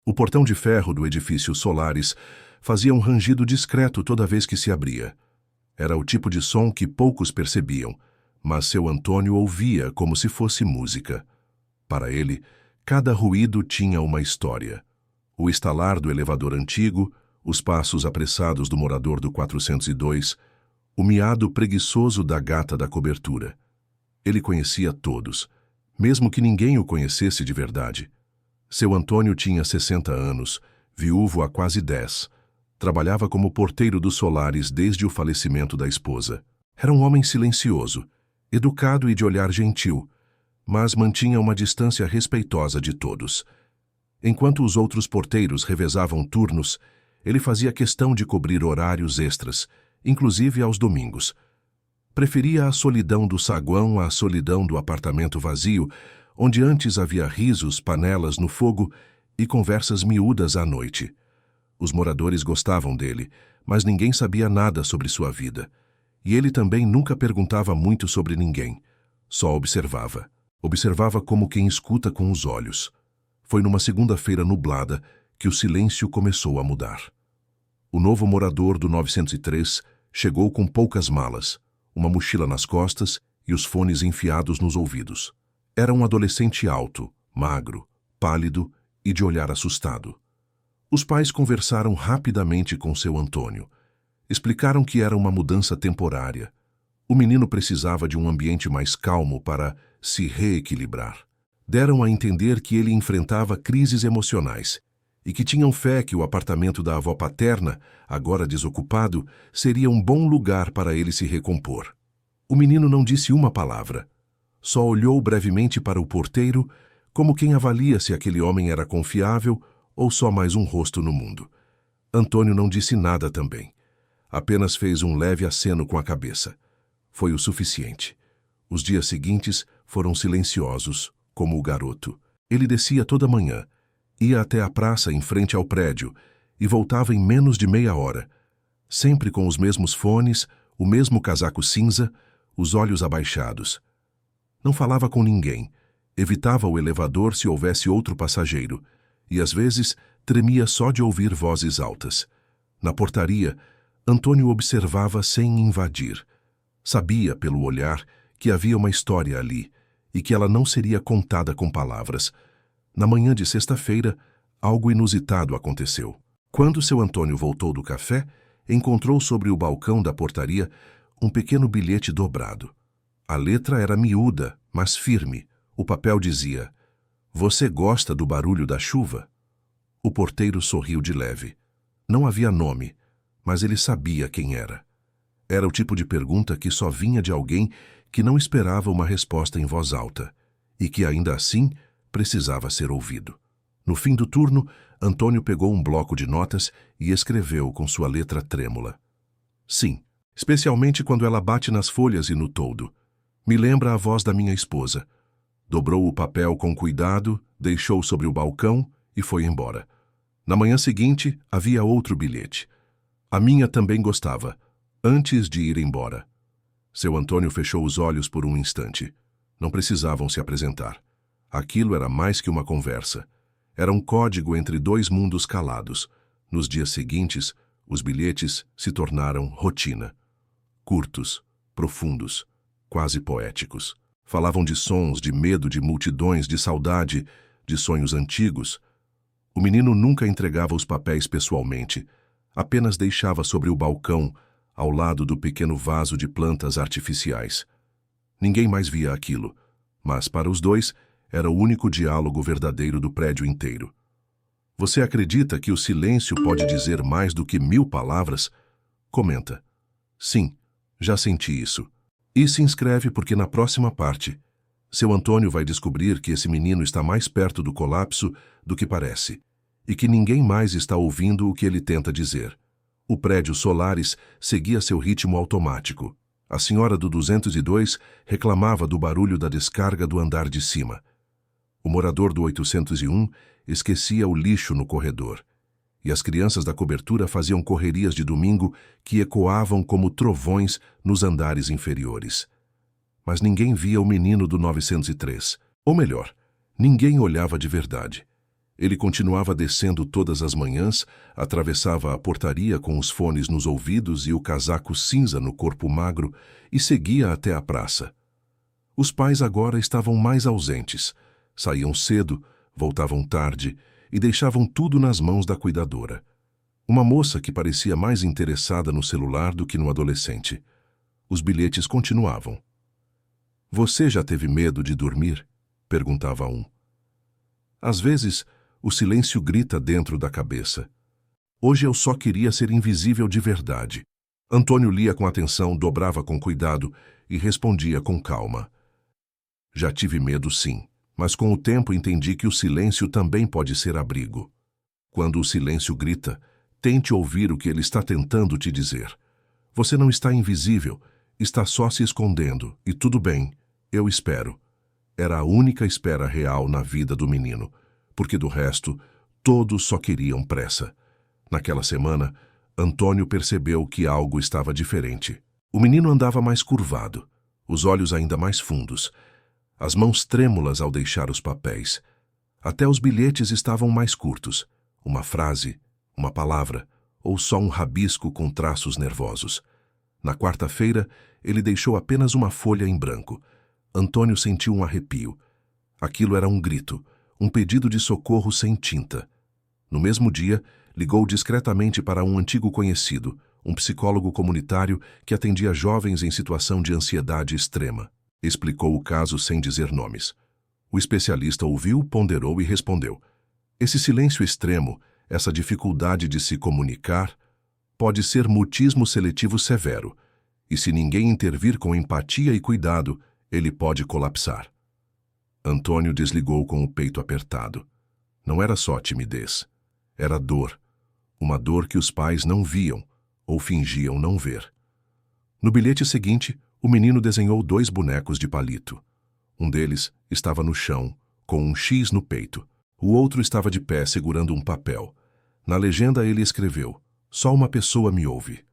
O portão de ferro do edifício Solaris fazia um rangido discreto toda vez que se abria. Era o tipo de som que poucos percebiam, mas seu Antônio ouvia como se fosse música. Para ele, cada ruído tinha uma história. O estalar do elevador antigo, os passos apressados do morador do 402, o miado preguiçoso da gata da cobertura. Ele conhecia todos, mesmo que ninguém o conhecesse de verdade. Seu Antônio tinha 60 anos, viúvo há quase 10. Trabalhava como porteiro dos Solaris desde o falecimento da esposa. Era um homem silencioso, educado e de olhar gentil, mas mantinha uma distância respeitosa de todos. Enquanto os outros porteiros revezavam turnos, ele fazia questão de cobrir horários extras, inclusive aos domingos. Preferia a solidão do saguão à solidão do apartamento vazio, onde antes havia risos, panelas no fogo e conversas miúdas à noite. Os moradores gostavam dele, mas ninguém sabia nada sobre sua vida. E ele também nunca perguntava muito sobre ninguém. Só observava. Observava como quem escuta com os olhos. Foi numa segunda-feira nublada que o silêncio começou a mudar. O novo morador do 903 chegou com poucas malas, uma mochila nas costas e os fones enfiados nos ouvidos. Era um adolescente alto, magro, pálido e de olhar assustado. Os pais conversaram rapidamente com seu Antônio. Explicaram que era uma mudança temporária. O menino precisava de um ambiente mais calmo para se reequilibrar. Deram a entender que ele enfrentava crises emocionais e que tinham fé que o apartamento da avó paterna, agora desocupado, seria um bom lugar para ele se recompor. O menino não disse uma palavra. Só olhou brevemente para o porteiro, como quem avalia se aquele homem era confiável ou só mais um rosto no mundo. Antônio não disse nada também. Apenas fez um leve aceno com a cabeça. Foi o suficiente. Os dias seguintes foram silenciosos, como o garoto. Ele descia toda manhã, ia até a praça em frente ao prédio e voltava em menos de meia hora, sempre com os mesmos fones, o mesmo casaco cinza, os olhos abaixados. Não falava com ninguém, evitava o elevador se houvesse outro passageiro, e às vezes tremia só de ouvir vozes altas. Na portaria, Antônio observava sem invadir. Sabia, pelo olhar, que havia uma história ali, e que ela não seria contada com palavras. Na manhã de sexta-feira, algo inusitado aconteceu. Quando seu Antônio voltou do café, encontrou sobre o balcão da portaria um pequeno bilhete dobrado. A letra era miúda, mas firme. O papel dizia: "Você gosta do barulho da chuva?" O porteiro sorriu de leve. Não havia nome, mas ele sabia quem era. Era o tipo de pergunta que só vinha de alguém que não esperava uma resposta em voz alta, e que ainda assim precisava ser ouvido. No fim do turno, Antônio pegou um bloco de notas e escreveu com sua letra trêmula: "Sim, especialmente quando ela bate nas folhas e no toldo. Me lembra a voz da minha esposa." Dobrou o papel com cuidado, deixou sobre o balcão e foi embora. Na manhã seguinte, havia outro bilhete. A minha também gostava, antes de ir embora. Seu Antônio fechou os olhos por um instante. Não precisavam se apresentar. Aquilo era mais que uma conversa. Era um código entre dois mundos calados. Nos dias seguintes, os bilhetes se tornaram rotina. Curtos, profundos, quase poéticos. Falavam de sons, de medo, de multidões, de saudade, de sonhos antigos. O menino nunca entregava os papéis pessoalmente, apenas deixava sobre o balcão, ao lado do pequeno vaso de plantas artificiais. Ninguém mais via aquilo, mas para os dois era o único diálogo verdadeiro do prédio inteiro. Você acredita que o silêncio pode dizer mais do que 1000 palavras? Comenta. Sim, já senti isso. E se inscreve porque na próxima parte, seu Antônio vai descobrir que esse menino está mais perto do colapso do que parece, e que ninguém mais está ouvindo o que ele tenta dizer. O prédio Solaris seguia seu ritmo automático. A senhora do 202 reclamava do barulho da descarga do andar de cima. O morador do 801 esquecia o lixo no corredor. E as crianças da cobertura faziam correrias de domingo que ecoavam como trovões nos andares inferiores. Mas ninguém via o menino do 903. Ou melhor, ninguém olhava de verdade. Ele continuava descendo todas as manhãs, atravessava a portaria com os fones nos ouvidos e o casaco cinza no corpo magro e seguia até a praça. Os pais agora estavam mais ausentes. Saíam cedo, voltavam tarde e deixavam tudo nas mãos da cuidadora. Uma moça que parecia mais interessada no celular do que no adolescente. Os bilhetes continuavam. "Você já teve medo de dormir?" perguntava um. Às vezes, o silêncio grita dentro da cabeça. Hoje eu só queria ser invisível de verdade. Antônio lia com atenção, dobrava com cuidado e respondia com calma. "Já tive medo, sim, mas com o tempo entendi que o silêncio também pode ser abrigo. Quando o silêncio grita, tente ouvir o que ele está tentando te dizer. Você não está invisível, está só se escondendo, e tudo bem, eu espero." Era a única espera real na vida do menino, porque do resto, todos só queriam pressa. Naquela semana, Antônio percebeu que algo estava diferente. O menino andava mais curvado, os olhos ainda mais fundos, as mãos trêmulas ao deixar os papéis. Até os bilhetes estavam mais curtos, uma frase, uma palavra, ou só um rabisco com traços nervosos. Na quarta-feira, ele deixou apenas uma folha em branco. Antônio sentiu um arrepio. Aquilo era um grito, um pedido de socorro sem tinta. No mesmo dia, ligou discretamente para um antigo conhecido, um psicólogo comunitário que atendia jovens em situação de ansiedade extrema. Explicou o caso sem dizer nomes. O especialista ouviu, ponderou e respondeu: "Esse silêncio extremo, essa dificuldade de se comunicar, pode ser mutismo seletivo severo, e se ninguém intervir com empatia e cuidado, ele pode colapsar." Antônio desligou com o peito apertado. Não era só timidez. Era dor. Uma dor que os pais não viam ou fingiam não ver. No bilhete seguinte, o menino desenhou 2 bonecos de palito. Um deles estava no chão, com um X no peito. O outro estava de pé segurando um papel. Na legenda ele escreveu: "Só uma pessoa me ouve."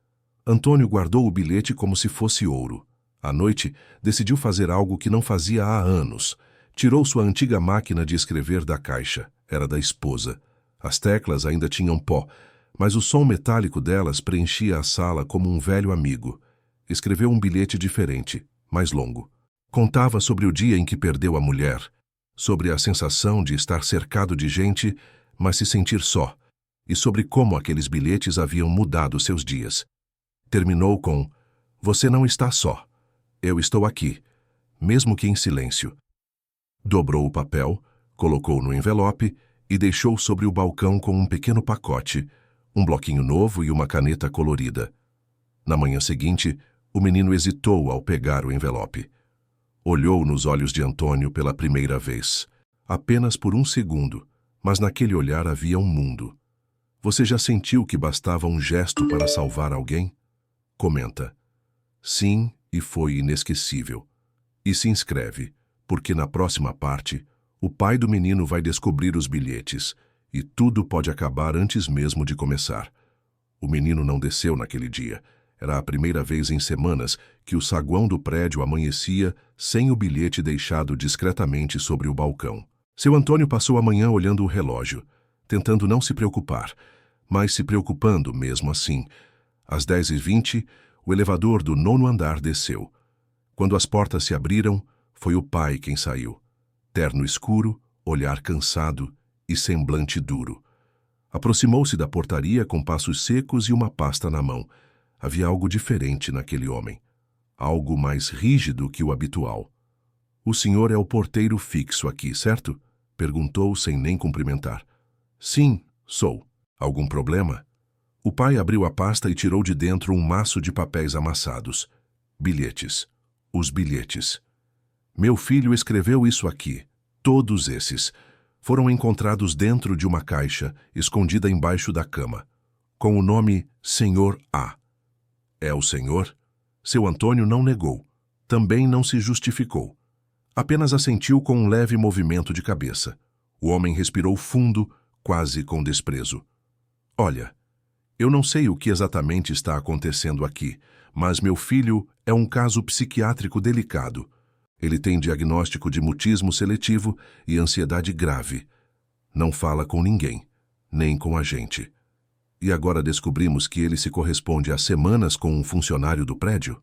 Antônio guardou o bilhete como se fosse ouro. À noite, decidiu fazer algo que não fazia há anos. Tirou sua antiga máquina de escrever da caixa. Era da esposa. As teclas ainda tinham pó, mas o som metálico delas preenchia a sala como um velho amigo. Escreveu um bilhete diferente, mais longo. Contava sobre o dia em que perdeu a mulher, sobre a sensação de estar cercado de gente, mas se sentir só, e sobre como aqueles bilhetes haviam mudado seus dias. Terminou com: "Você não está só. Eu estou aqui, mesmo que em silêncio." Dobrou o papel, colocou no envelope e deixou sobre o balcão com um pequeno pacote, um bloquinho novo e uma caneta colorida. Na manhã seguinte, o menino hesitou ao pegar o envelope. Olhou nos olhos de Antônio pela primeira vez, apenas por um segundo, mas naquele olhar havia um mundo. Você já sentiu que bastava um gesto para salvar alguém? Comenta. Sim, e foi inesquecível. E se inscreve, porque na próxima parte, o pai do menino vai descobrir os bilhetes, e tudo pode acabar antes mesmo de começar. O menino não desceu naquele dia. Era a primeira vez em semanas que o saguão do prédio amanhecia sem o bilhete deixado discretamente sobre o balcão. Seu Antônio passou a manhã olhando o relógio, tentando não se preocupar, mas se preocupando mesmo assim. Às 10h20, o elevador do 9º andar desceu. Quando as portas se abriram, foi o pai quem saiu. Terno escuro, olhar cansado e semblante duro. Aproximou-se da portaria com passos secos e uma pasta na mão. Havia algo diferente naquele homem. Algo mais rígido que o habitual. "O senhor é o porteiro fixo aqui, certo?" perguntou sem nem cumprimentar. "Sim, sou. Algum problema?" O pai abriu a pasta e tirou de dentro um maço de papéis amassados. Bilhetes. Os bilhetes. "Meu filho escreveu isso aqui. Todos esses. Foram encontrados dentro de uma caixa, escondida embaixo da cama, com o nome Senhor A. É o senhor?" Seu Antônio não negou. Também não se justificou. Apenas assentiu com um leve movimento de cabeça. O homem respirou fundo, quase com desprezo. "Olha, eu não sei o que exatamente está acontecendo aqui, mas meu filho é um caso psiquiátrico delicado. Ele tem diagnóstico de mutismo seletivo e ansiedade grave. Não fala com ninguém, nem com a gente. E agora descobrimos que ele se corresponde há semanas com um funcionário do prédio?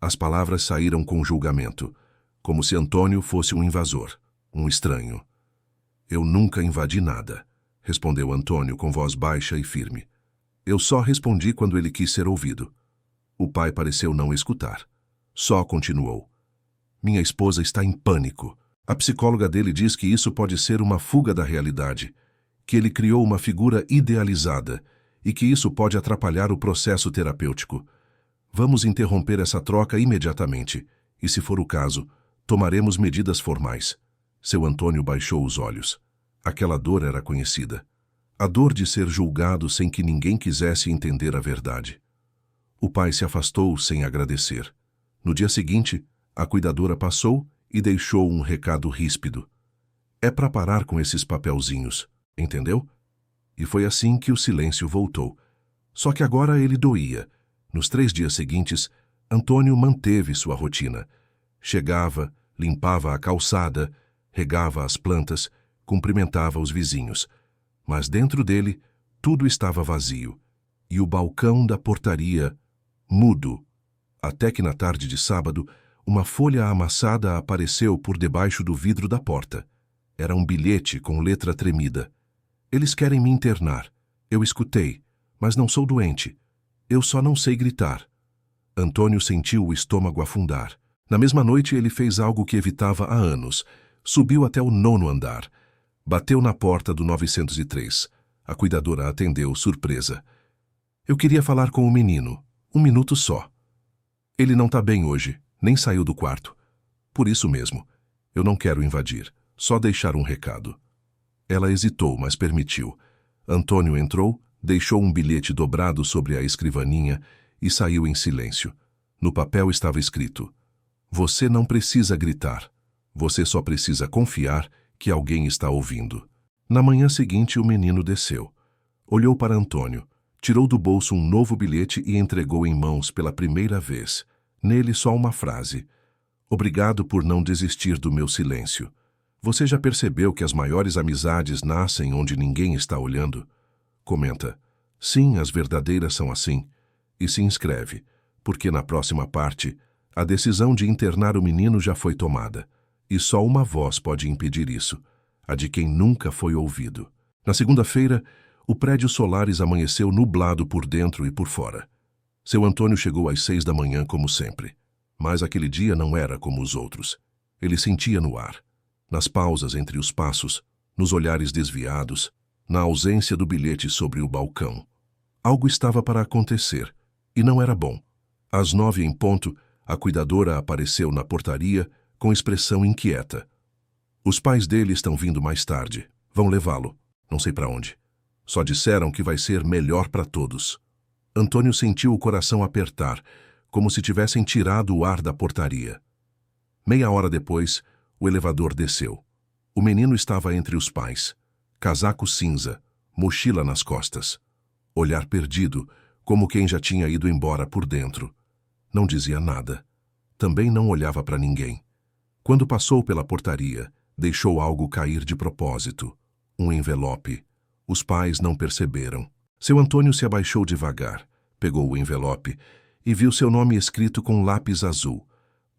As palavras saíram com julgamento, como se Antônio fosse um invasor, um estranho. Eu nunca invadi nada, respondeu Antônio com voz baixa e firme. Eu só respondi quando ele quis ser ouvido. O pai pareceu não escutar. Só continuou. Minha esposa está em pânico. A psicóloga dele diz que isso pode ser uma fuga da realidade, que ele criou uma figura idealizada e que isso pode atrapalhar o processo terapêutico. Vamos interromper essa troca imediatamente e, se for o caso, tomaremos medidas formais. Seu Antônio baixou os olhos. Aquela dor era conhecida. A dor de ser julgado sem que ninguém quisesse entender a verdade. O pai se afastou sem agradecer. No dia seguinte, a cuidadora passou e deixou um recado ríspido. É para parar com esses papelzinhos, entendeu? E foi assim que o silêncio voltou. Só que agora ele doía. Nos 3 dias seguintes, Antônio manteve sua rotina. Chegava, limpava a calçada, regava as plantas, cumprimentava os vizinhos. Mas dentro dele, tudo estava vazio. E o balcão da portaria, mudo. Até que na tarde de sábado, uma folha amassada apareceu por debaixo do vidro da porta. Era um bilhete com letra tremida. Eles querem me internar. Eu escutei, mas não sou doente. Eu só não sei gritar. Antônio sentiu o estômago afundar. Na mesma noite ele fez algo que evitava há anos. Subiu até o 9º andar. Bateu na porta do 903. A cuidadora atendeu, surpresa. Eu queria falar com o menino. 1 minuto só. Ele não está bem hoje, nem saiu do quarto. Por isso mesmo, eu não quero invadir, só deixar um recado. Ela hesitou, mas permitiu. Antônio entrou, deixou um bilhete dobrado sobre a escrivaninha e saiu em silêncio. No papel estava escrito: Você não precisa gritar. Você só precisa confiar que alguém está ouvindo. Na manhã seguinte, o menino desceu. Olhou para Antônio, tirou do bolso um novo bilhete e entregou em mãos pela primeira vez. Nele só uma frase: Obrigado por não desistir do meu silêncio. Você já percebeu que as maiores amizades nascem onde ninguém está olhando? Comenta: Sim, as verdadeiras são assim. E se inscreve, porque na próxima parte, a decisão de internar o menino já foi tomada. E só uma voz pode impedir isso, a de quem nunca foi ouvido. Na segunda-feira, o prédio Solares amanheceu nublado por dentro e por fora. Seu Antônio chegou às 6 da manhã como sempre. Mas aquele dia não era como os outros. Ele sentia no ar, nas pausas entre os passos, nos olhares desviados, na ausência do bilhete sobre o balcão. Algo estava para acontecer, e não era bom. Às 9 em ponto, a cuidadora apareceu na portaria com expressão inquieta. Os pais dele estão vindo mais tarde. Vão levá-lo. Não sei para onde. Só disseram que vai ser melhor para todos. Antônio sentiu o coração apertar, como se tivessem tirado o ar da portaria. Meia hora depois, o elevador desceu. O menino estava entre os pais. Casaco cinza, mochila nas costas. Olhar perdido, como quem já tinha ido embora por dentro. Não dizia nada. Também não olhava para ninguém. Quando passou pela portaria, deixou algo cair de propósito. Um envelope. Os pais não perceberam. Seu Antônio se abaixou devagar, pegou o envelope e viu seu nome escrito com lápis azul.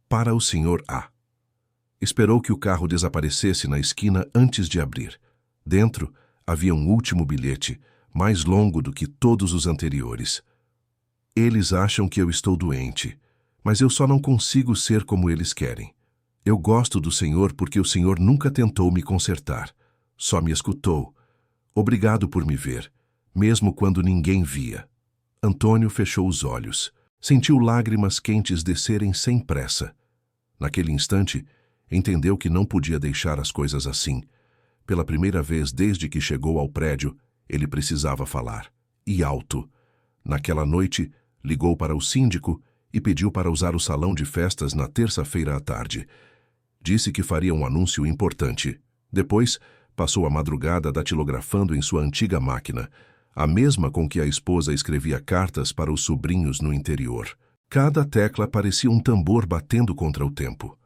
Para o Sr. A. Esperou que o carro desaparecesse na esquina antes de abrir. Dentro havia um último bilhete, mais longo do que todos os anteriores. Eles acham que eu estou doente, mas eu só não consigo ser como eles querem. Eu gosto do Senhor porque o Senhor nunca tentou me consertar, só me escutou. Obrigado por me ver, mesmo quando ninguém via. Antônio fechou os olhos. Sentiu lágrimas quentes descerem sem pressa. Naquele instante, entendeu que não podia deixar as coisas assim. Pela primeira vez desde que chegou ao prédio, ele precisava falar. E alto. Naquela noite, ligou para o síndico e pediu para usar o salão de festas na terça-feira à tarde. Disse que faria um anúncio importante. Depois, passou a madrugada datilografando em sua antiga máquina, a mesma com que a esposa escrevia cartas para os sobrinhos no interior. Cada tecla parecia um tambor batendo contra o tempo.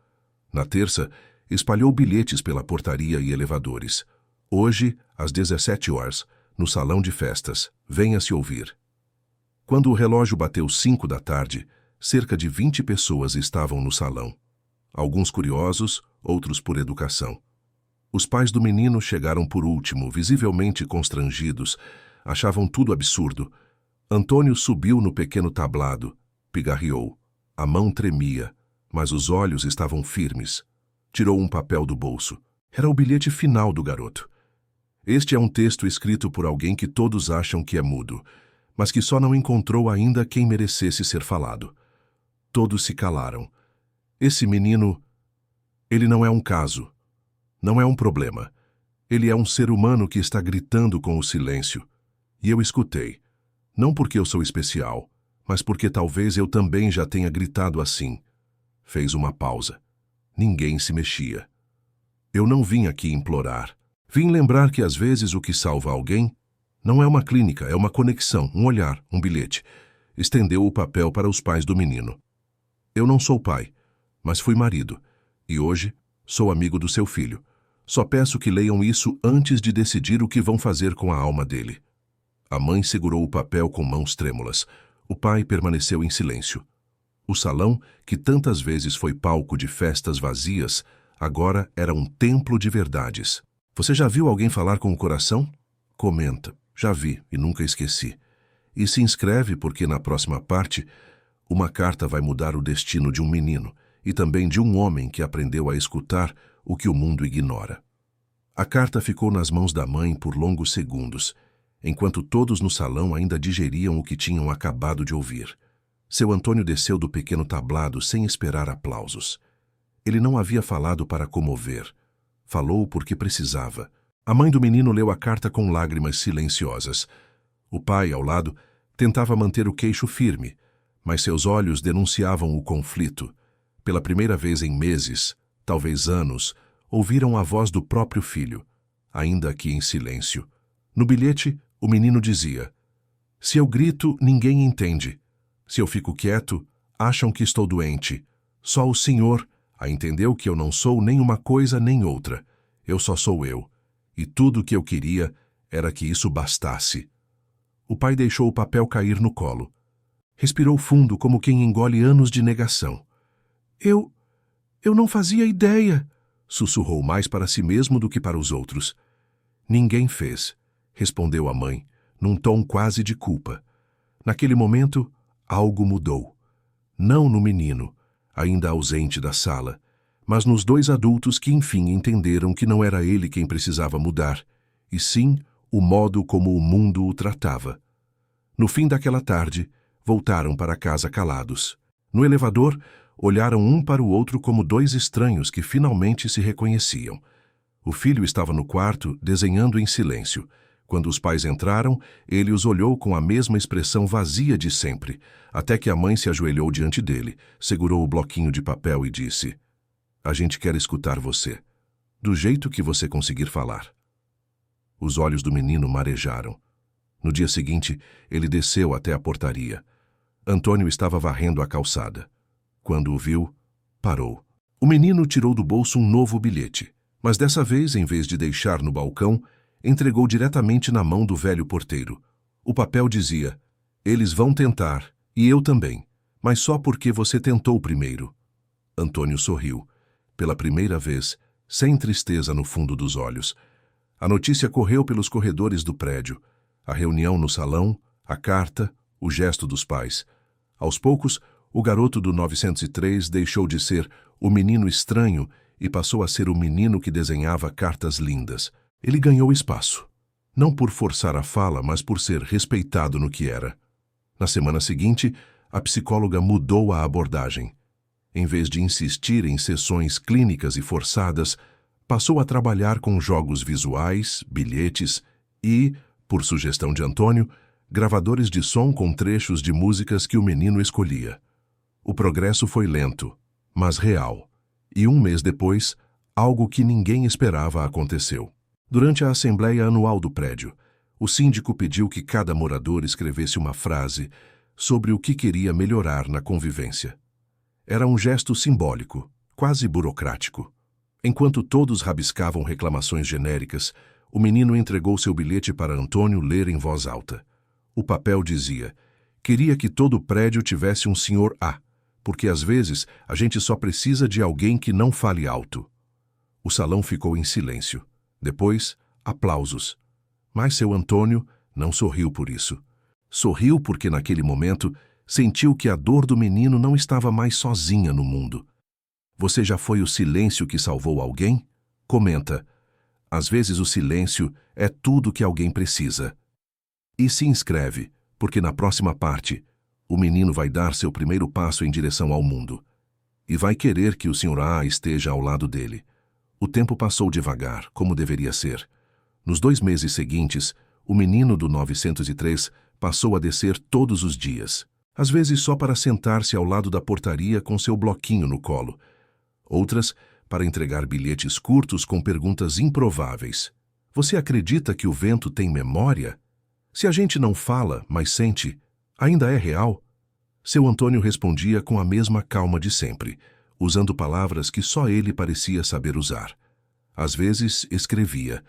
Na terça, espalhou bilhetes pela portaria e elevadores. Hoje, às 17 horas, no salão de festas, venha-se ouvir. Quando o relógio bateu 5 da tarde, cerca de 20 pessoas estavam no salão. Alguns curiosos, outros por educação. Os pais do menino chegaram por último, visivelmente constrangidos. Achavam tudo absurdo. Antônio subiu no pequeno tablado, pigarreou. A mão tremia, mas os olhos estavam firmes. Tirou um papel do bolso. Era o bilhete final do garoto. Este é um texto escrito por alguém que todos acham que é mudo, mas que só não encontrou ainda quem merecesse ser falado. Todos se calaram. Esse menino, ele não é um caso. Não é um problema. Ele é um ser humano que está gritando com o silêncio. E eu escutei. Não porque eu sou especial, mas porque talvez eu também já tenha gritado assim. Fez uma pausa. Ninguém se mexia. Eu não vim aqui implorar. Vim lembrar que às vezes o que salva alguém não é uma clínica, é uma conexão, um olhar, um bilhete. Estendeu o papel para os pais do menino. Eu não sou pai, mas fui marido. E hoje sou amigo do seu filho. Só peço que leiam isso antes de decidir o que vão fazer com a alma dele. A mãe segurou o papel com mãos trêmulas. O pai permaneceu em silêncio. O salão, que tantas vezes foi palco de festas vazias, agora era um templo de verdades. Você já viu alguém falar com o coração? Comenta. Já vi e nunca esqueci. E se inscreve porque na próxima parte, uma carta vai mudar o destino de um menino e também de um homem que aprendeu a escutar o que o mundo ignora. A carta ficou nas mãos da mãe por longos segundos, enquanto todos no salão ainda digeriam o que tinham acabado de ouvir. Seu Antônio desceu do pequeno tablado sem esperar aplausos. Ele não havia falado para comover. Falou porque precisava. A mãe do menino leu a carta com lágrimas silenciosas. O pai, ao lado, tentava manter o queixo firme, mas seus olhos denunciavam o conflito. Pela primeira vez em meses, talvez anos, ouviram a voz do próprio filho, ainda que em silêncio. No bilhete, o menino dizia: "Se eu grito, ninguém entende. Se eu fico quieto, acham que estou doente. Só o Senhor a entendeu que eu não sou nem uma coisa nem outra. Eu só sou eu. E tudo o que eu queria era que isso bastasse." O pai deixou o papel cair no colo. Respirou fundo como quem engole anos de negação. Eu não fazia ideia, sussurrou mais para si mesmo do que para os outros. Ninguém fez, respondeu a mãe, num tom quase de culpa. Naquele momento, algo mudou. Não no menino, ainda ausente da sala, mas nos dois adultos que enfim entenderam que não era ele quem precisava mudar, e sim o modo como o mundo o tratava. No fim daquela tarde, voltaram para casa calados. No elevador, olharam um para o outro como dois estranhos que finalmente se reconheciam. O filho estava no quarto, desenhando em silêncio. Quando os pais entraram, ele os olhou com a mesma expressão vazia de sempre, até que a mãe se ajoelhou diante dele, segurou o bloquinho de papel e disse: "A gente quer escutar você, do jeito que você conseguir falar." Os olhos do menino marejaram. No dia seguinte, ele desceu até a portaria. Antônio estava varrendo a calçada. Quando o viu, parou. O menino tirou do bolso um novo bilhete, mas dessa vez, em vez de deixar no balcão, entregou diretamente na mão do velho porteiro. O papel dizia: "Eles vão tentar, e eu também, mas só porque você tentou primeiro." Antônio sorriu, pela primeira vez, sem tristeza no fundo dos olhos. A notícia correu pelos corredores do prédio. A reunião no salão, a carta, o gesto dos pais. Aos poucos, o garoto do 903 deixou de ser o menino estranho e passou a ser o menino que desenhava cartas lindas. Ele ganhou espaço, não por forçar a fala, mas por ser respeitado no que era. Na semana seguinte, a psicóloga mudou a abordagem. Em vez de insistir em sessões clínicas e forçadas, passou a trabalhar com jogos visuais, bilhetes e, por sugestão de Antônio, gravadores de som com trechos de músicas que o menino escolhia. O progresso foi lento, mas real, e um mês depois, algo que ninguém esperava aconteceu. Durante a assembleia anual do prédio, o síndico pediu que cada morador escrevesse uma frase sobre o que queria melhorar na convivência. Era um gesto simbólico, quase burocrático. Enquanto todos rabiscavam reclamações genéricas, O menino entregou seu bilhete para Antônio ler em voz alta. O papel dizia: queria que todo o prédio tivesse um Sr. A, porque às vezes a gente só precisa de alguém que não fale alto. O salão ficou em silêncio. Depois, aplausos. Mas seu Antônio não sorriu por isso. Sorriu porque naquele momento sentiu que a dor do menino não estava mais sozinha no mundo. Você já foi o silêncio que salvou alguém? Comenta. Às vezes o silêncio é tudo que alguém precisa. E se inscreve, porque na próxima parte, o menino vai dar seu primeiro passo em direção ao mundo. E vai querer que o Sr. A esteja ao lado dele. O tempo passou devagar, como deveria ser. Nos 2 meses seguintes, o menino do 903 passou a descer todos os dias. Às vezes só para sentar-se ao lado da portaria com seu bloquinho no colo. Outras, para entregar bilhetes curtos com perguntas improváveis. Você acredita que o vento tem memória? Se a gente não fala, mas sente, ainda é real? Seu Antônio respondia com a mesma calma de sempre, usando palavras que só ele parecia saber usar. Às vezes escrevia,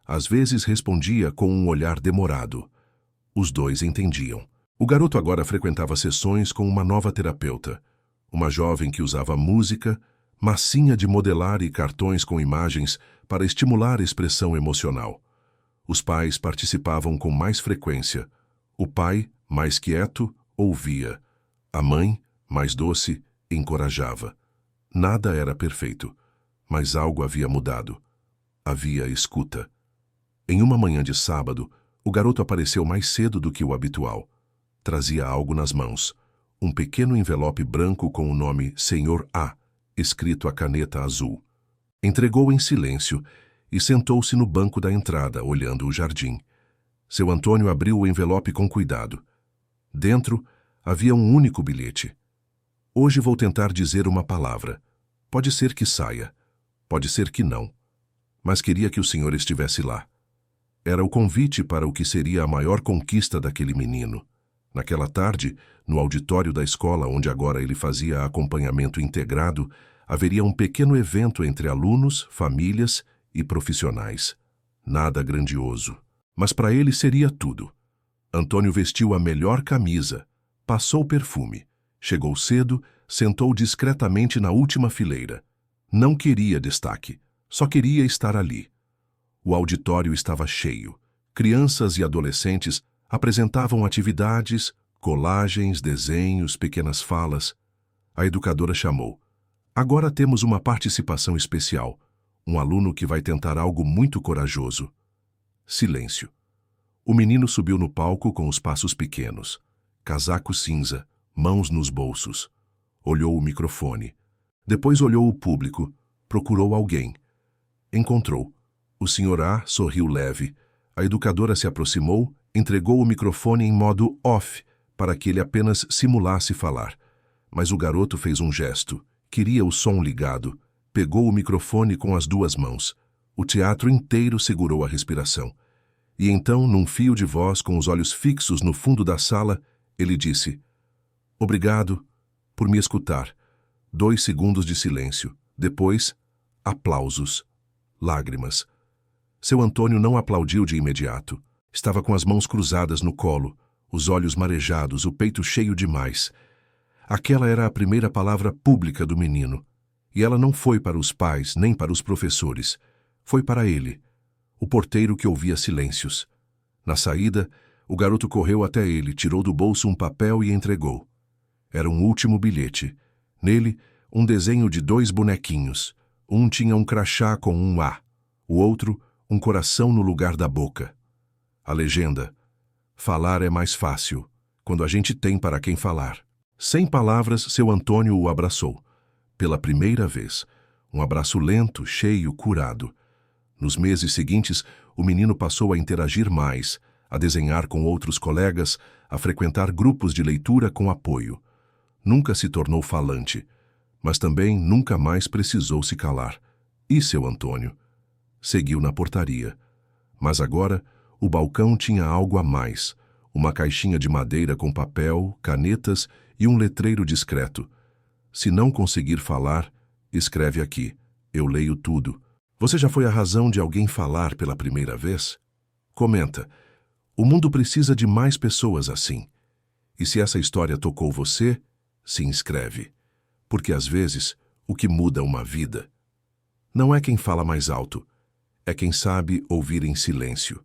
às vezes respondia com um olhar demorado. Os dois entendiam. O garoto agora frequentava sessões com uma nova terapeuta, uma jovem que usava música, massinha de modelar e cartões com imagens para estimular a expressão emocional. Os pais participavam com mais frequência. O pai, mais quieto, ouvia. A mãe, mais doce, encorajava. Nada era perfeito, mas algo havia mudado. Havia escuta. Em uma manhã de sábado, o garoto apareceu mais cedo do que o habitual. Trazia algo nas mãos, um pequeno envelope branco com o nome Sr. A, escrito a caneta azul. Entregou em silêncio e sentou-se no banco da entrada, olhando o jardim. Seu Antônio abriu o envelope com cuidado. Dentro havia um único bilhete. Hoje vou tentar dizer uma palavra. Pode ser que saia, pode ser que não. Mas queria que o senhor estivesse lá. Era o convite para o que seria a maior conquista daquele menino. Naquela tarde, no auditório da escola onde agora ele fazia acompanhamento integrado, haveria um pequeno evento entre alunos, famílias e profissionais. Nada grandioso. Mas para ele seria tudo. Antônio vestiu a melhor camisa, passou perfume, chegou cedo, sentou discretamente na última fileira. Não queria destaque, só queria estar ali. O auditório estava cheio. Crianças e adolescentes apresentavam atividades, colagens, desenhos, pequenas falas. A educadora chamou. Agora temos uma participação especial. Um aluno que vai tentar algo muito corajoso. Silêncio. O menino subiu no palco com os passos pequenos. Casaco cinza, mãos nos bolsos. Olhou o microfone. Depois olhou o público. Procurou alguém. Encontrou. O Sr. A sorriu leve. A educadora se aproximou, entregou o microfone em modo off, para que ele apenas simulasse falar. Mas o garoto fez um gesto. Queria o som ligado. Pegou o microfone com as 2 mãos. O teatro inteiro segurou a respiração. E então, num fio de voz, com os olhos fixos no fundo da sala, ele disse: "Obrigado por me escutar." 2 segundos de silêncio. Depois, aplausos. Lágrimas. Seu Antônio não aplaudiu de imediato. Estava com as mãos cruzadas no colo, os olhos marejados, o peito cheio demais. Aquela era a primeira palavra pública do menino. E ela não foi para os pais, nem para os professores. Foi para ele, o porteiro que ouvia silêncios. Na saída, o garoto correu até ele, tirou do bolso um papel e entregou. Era um último bilhete. Nele, um desenho de 2 bonequinhos. Um tinha um crachá com um A. O outro, um coração no lugar da boca. A legenda: falar é mais fácil, quando a gente tem para quem falar. Sem palavras, seu Antônio o abraçou. Pela primeira vez. Um abraço lento, cheio, curado. Nos meses seguintes, o menino passou a interagir mais, a desenhar com outros colegas, a frequentar grupos de leitura com apoio. Nunca se tornou falante, mas também nunca mais precisou se calar. E seu Antônio? Seguiu na portaria. Mas agora, o balcão tinha algo a mais. Uma caixinha de madeira com papel, canetas e um letreiro discreto. Se não conseguir falar, escreve aqui. Eu leio tudo. Você já foi a razão de alguém falar pela primeira vez? Comenta. O mundo precisa de mais pessoas assim. E se essa história tocou você, se inscreve. Porque às vezes, o que muda uma vida não é quem fala mais alto, é quem sabe ouvir em silêncio.